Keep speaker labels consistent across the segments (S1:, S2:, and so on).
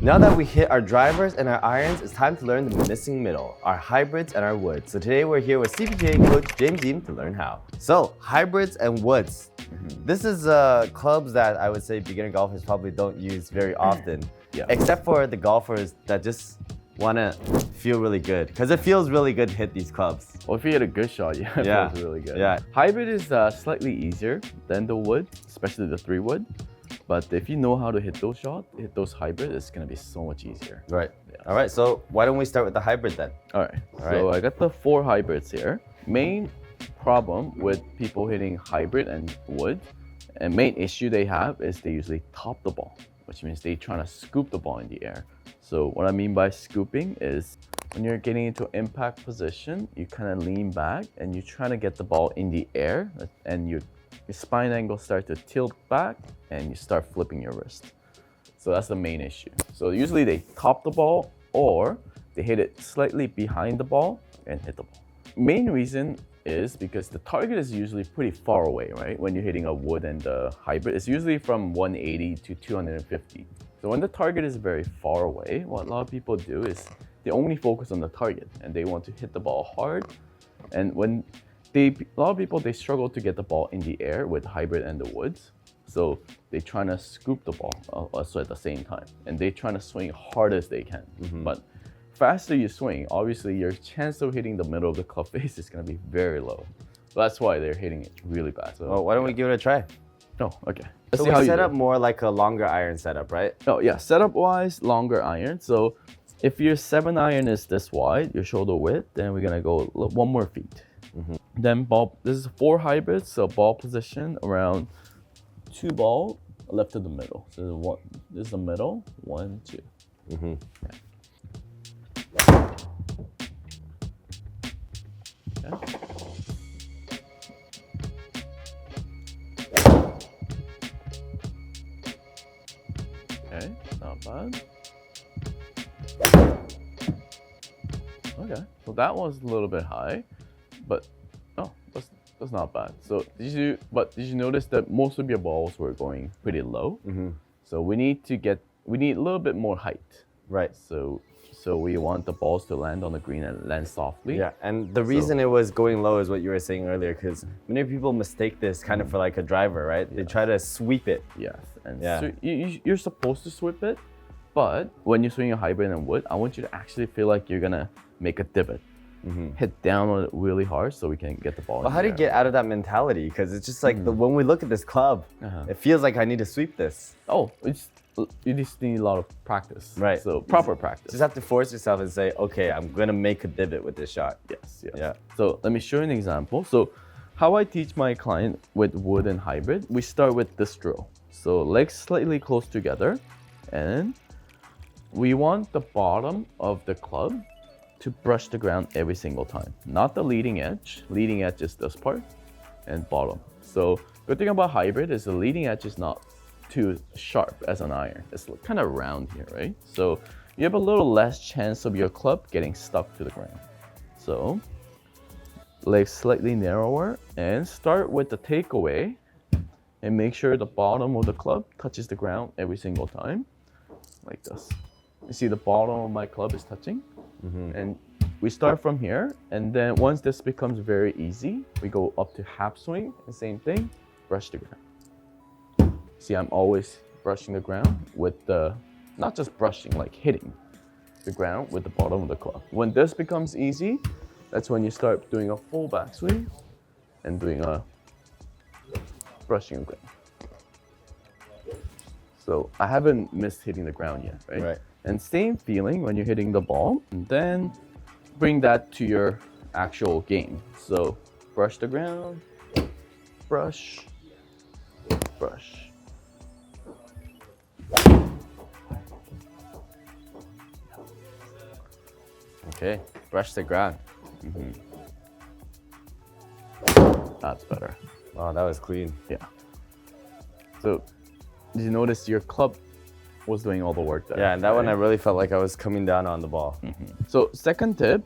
S1: Now that we hit our drivers and our irons, it's time to learn the missing middle, our hybrids and our woods. So today we're here with CPGA coach James Dean to learn how. So hybrids and woods. This is clubs that I would say beginner golfers probably don't use very often, except for the golfers that just want to feel really good, because it feels really good to hit these clubs.
S2: Well, if you hit a good shot, it feels really good.
S1: Yeah.
S2: Hybrid is slightly easier than the wood, especially the 3-wood. But if you know how to hit those shots, hit those hybrid, it's gonna be so much easier.
S1: Right. Yeah. All right, so why don't we start with the hybrid then?
S2: All right. So I got the 4 hybrids here. Main problem with people hitting hybrid and wood, and main issue they have is they usually top the ball, which means they trying to scoop the ball in the air. So what I mean by scooping is when you're getting into impact position, you kind of lean back and you're trying to get the ball in the air, and your spine angle start to tilt back and you start flipping your wrist. So that's the main issue. So usually they top the ball or they hit it slightly behind the ball and hit the ball. Main reason is because the target is usually pretty far away, right? When you're hitting a wood and a hybrid, it's usually from 180 to 250. So when the target is very far away, what a lot of people do is they only focus on the target and they want to hit the ball hard. And when a lot of people, they struggle to get the ball in the air with hybrid and the woods. So they trying to scoop the ball also at the same time. And they trying to swing hard as they can. But faster you swing, obviously your chance of hitting the middle of the club face is going to be very low. So that's why they're hitting it really bad. So
S1: why don't we give it a try?
S2: Oh, okay.
S1: Let's see how we set up more like a longer iron setup, right?
S2: Oh yeah, setup wise, longer iron. So if your 7 iron is this wide, your shoulder width, then we're gonna go 1 more feet. Then ball, this is 4 hybrids, so ball position around 2 ball left to the middle. So this is the middle, 1, 2. Okay. Okay, not bad. Okay, so that was a little bit high, but that's not bad. So did you notice that most of your balls were going pretty low? So we need a little bit more height.
S1: Right.
S2: So we want the balls to land on the green and land softly.
S1: Yeah, and the reason it was going low is what you were saying earlier, because many people mistake this kind of for like a driver, right? They try to sweep it.
S2: Yes, and so you're supposed to sweep it, but when you're swinging a hybrid and wood, I want you to actually feel like you're gonna make a divot. Hit down on it really hard so we can get the ball.
S1: Well, how do you get out of that mentality? Because it's just like when we look at this club, it feels like I need to sweep this.
S2: Oh, you just need a lot of practice.
S1: Right.
S2: So proper practice.
S1: Just have to force yourself and say, okay, I'm gonna make a divot with this shot.
S2: Yes.
S1: Yeah.
S2: So let me show you an example. So how I teach my client with wood and hybrid, we start with this drill. So legs slightly close together, and we want the bottom of the club to brush the ground every single time. Not the leading edge. Leading edge is this part, and bottom. So good thing about hybrid is the leading edge is not too sharp as an iron. It's kind of round here, right? So you have a little less chance of your club getting stuck to the ground. So legs slightly narrower, and start with the takeaway and make sure the bottom of the club touches the ground every single time, like this. You see the bottom of my club is touching, and we start from here, and then once this becomes very easy, we go up to half swing, the same thing, brush the ground. See, I'm always brushing the ground with not just brushing, like hitting the ground with the bottom of the club. When this becomes easy, that's when you start doing a full backswing and doing a brushing the ground. So I haven't missed hitting the ground yet, right?
S1: Right.
S2: And same feeling when you're hitting the ball, and then bring that to your actual game. So brush the ground, brush, brush.
S1: Okay, brush the ground.
S2: That's better.
S1: Wow, that was clean.
S2: Yeah. So did you notice your club was doing all the work there?
S1: Yeah, and that one I really felt like I was coming down on the ball.
S2: So second tip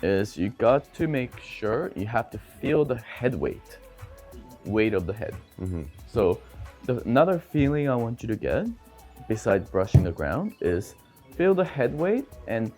S2: is you got to make sure you have to feel the head weight of the head. So another feeling I want you to get, besides brushing the ground, is feel the head weight, and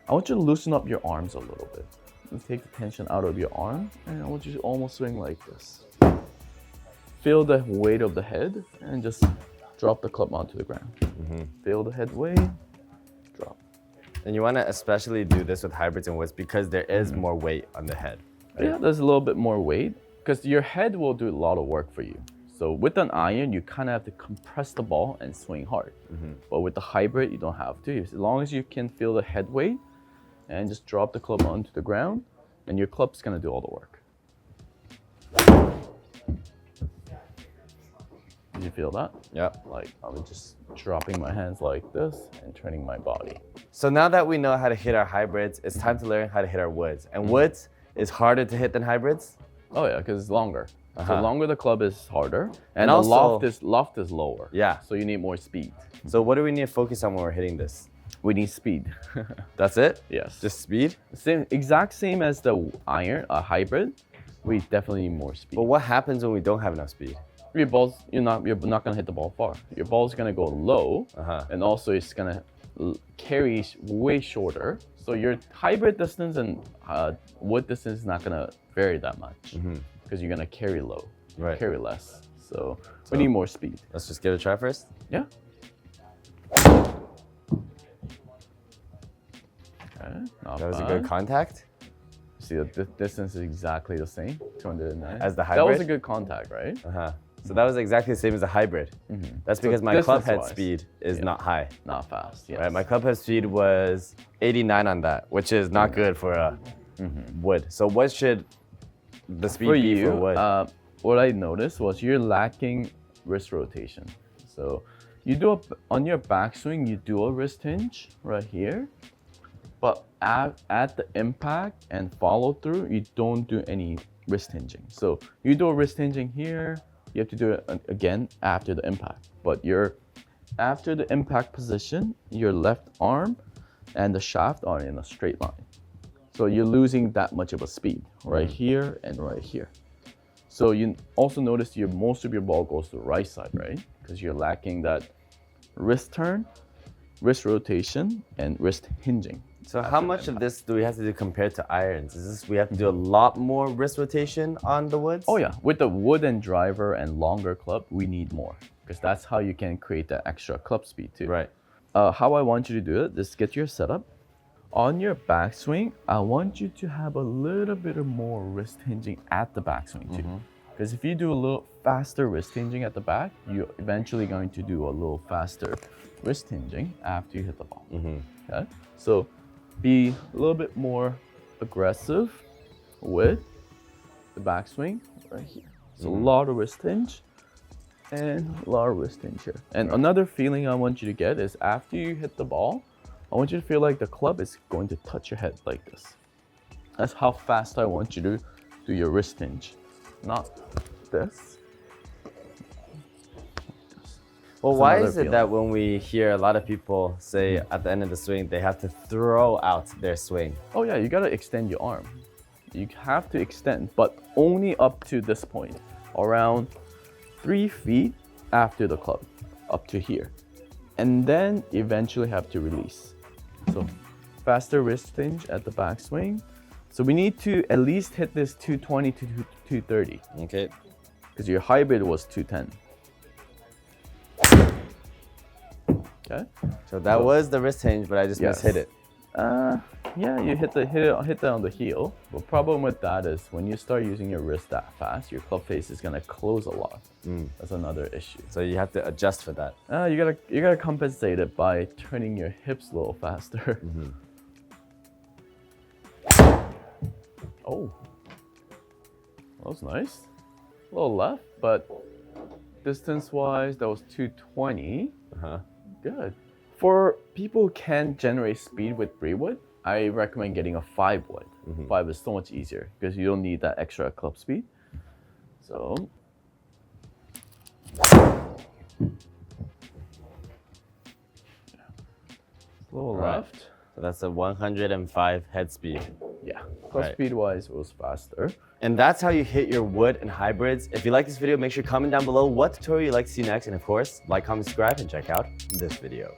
S2: I want you to loosen up your arms a little bit. You take the tension out of your arm, and I want you to almost swing like this. Feel the weight of the head, and just drop the club onto the ground. Feel the head weight, drop.
S1: And you want to especially do this with hybrids and woods because there is more weight on the head. Right?
S2: Yeah, there's a little bit more weight because your head will do a lot of work for you. So with an iron, you kind of have to compress the ball and swing hard. But with the hybrid, you don't have to. As long as you can feel the head weight and just drop the club onto the ground, and your club's gonna do all the work. Did you feel that?
S1: Yeah.
S2: Like I'm just dropping my hands like this and turning my body.
S1: So now that we know how to hit our hybrids, it's time to learn how to hit our woods. And woods is harder to hit than hybrids?
S2: Oh yeah, because it's longer. So longer the club is harder, and
S1: also,
S2: the loft is lower.
S1: Yeah.
S2: So you need more speed.
S1: So what do we need to focus on when we're hitting this?
S2: We need speed.
S1: That's it?
S2: Yes.
S1: Just speed?
S2: Exact same as the iron, a hybrid. We definitely need more speed.
S1: But what happens when we don't have enough speed?
S2: You're not gonna hit the ball far. Your ball's gonna go low, and also it's gonna carry way shorter. So your hybrid distance and wood distance is not gonna vary that much because you're gonna carry low, carry less. So we need more speed.
S1: Let's just give it a try first.
S2: Yeah. Okay, not
S1: That was a
S2: bad.
S1: good contact.
S2: See, the distance is exactly the same, 209.
S1: As the
S2: That was
S1: hybrid?
S2: a good contact, right?
S1: So that was exactly the same as a hybrid. That's because my club head
S2: distance-wise,
S1: speed is not high.
S2: Not fast, yes.
S1: Right, my club head speed was 89 on that, which is not good for a wood. So what should the speed
S2: For
S1: be
S2: you,
S1: for wood?
S2: what I noticed was you're lacking wrist rotation. So you do on your backswing, you do a wrist hinge right here, but at the impact and follow through, you don't do any wrist hinging. So you do a wrist hinging here, you have to do it again after the impact. But after the impact position, your left arm and the shaft are in a straight line. So you're losing that much of a speed right here and right here. So you also notice most of your ball goes to the right side, right? Because you're lacking that wrist turn, wrist rotation, and wrist hinging.
S1: So how much of this do we have to do compared to irons? Is this we have to do a lot more wrist rotation on the woods?
S2: Oh yeah, with the wooden driver and longer club, we need more because that's how you can create that extra club speed too.
S1: Right.
S2: How I want you to do it, just get your setup. On your backswing, I want you to have a little bit of more wrist hinging at the backswing too. Because if you do a little faster wrist hinging at the back, you're eventually going to do a little faster wrist hinging after you hit the ball. Okay? So be a little bit more aggressive with the backswing right here. So a lot of wrist hinge and a lot of wrist hinge here. And another feeling I want you to get is after you hit the ball, I want you to feel like the club is going to touch your head like this. That's how fast I want you to do your wrist hinge. Not this.
S1: Well,
S2: That's
S1: why
S2: another
S1: is it
S2: feeling.
S1: that when we hear a lot of people say at the end of the swing, they have to throw out their swing?
S2: Oh yeah, you gotta extend your arm. You have to extend, but only up to this point, around 3 feet after the club, up to here. And then eventually have to release. So faster wrist hinge at the backswing. So we need to at least hit this 220 to 230.
S1: Okay.
S2: Because your hybrid was 210. Okay.
S1: So that was the wrist hinge, but I just mishit it.
S2: Yeah, you hit that on the heel. The problem with that is when you start using your wrist that fast, your club face is gonna close a lot. That's another issue.
S1: So you have to adjust for that.
S2: You gotta compensate it by turning your hips a little faster. Oh, that was nice. A little left, but distance-wise, that was 220. Good. For people who can generate speed with 3-wood, I recommend getting a 5-wood. 5 is so much easier because you don't need that extra club speed. So, a little left.
S1: So that's a 105 head speed.
S2: Yeah, club speed-wise, it was faster.
S1: And that's how you hit your wood and hybrids. If you like this video, make sure to comment down below what tutorial you'd like to see next. And of course, like, comment, subscribe, and check out this video.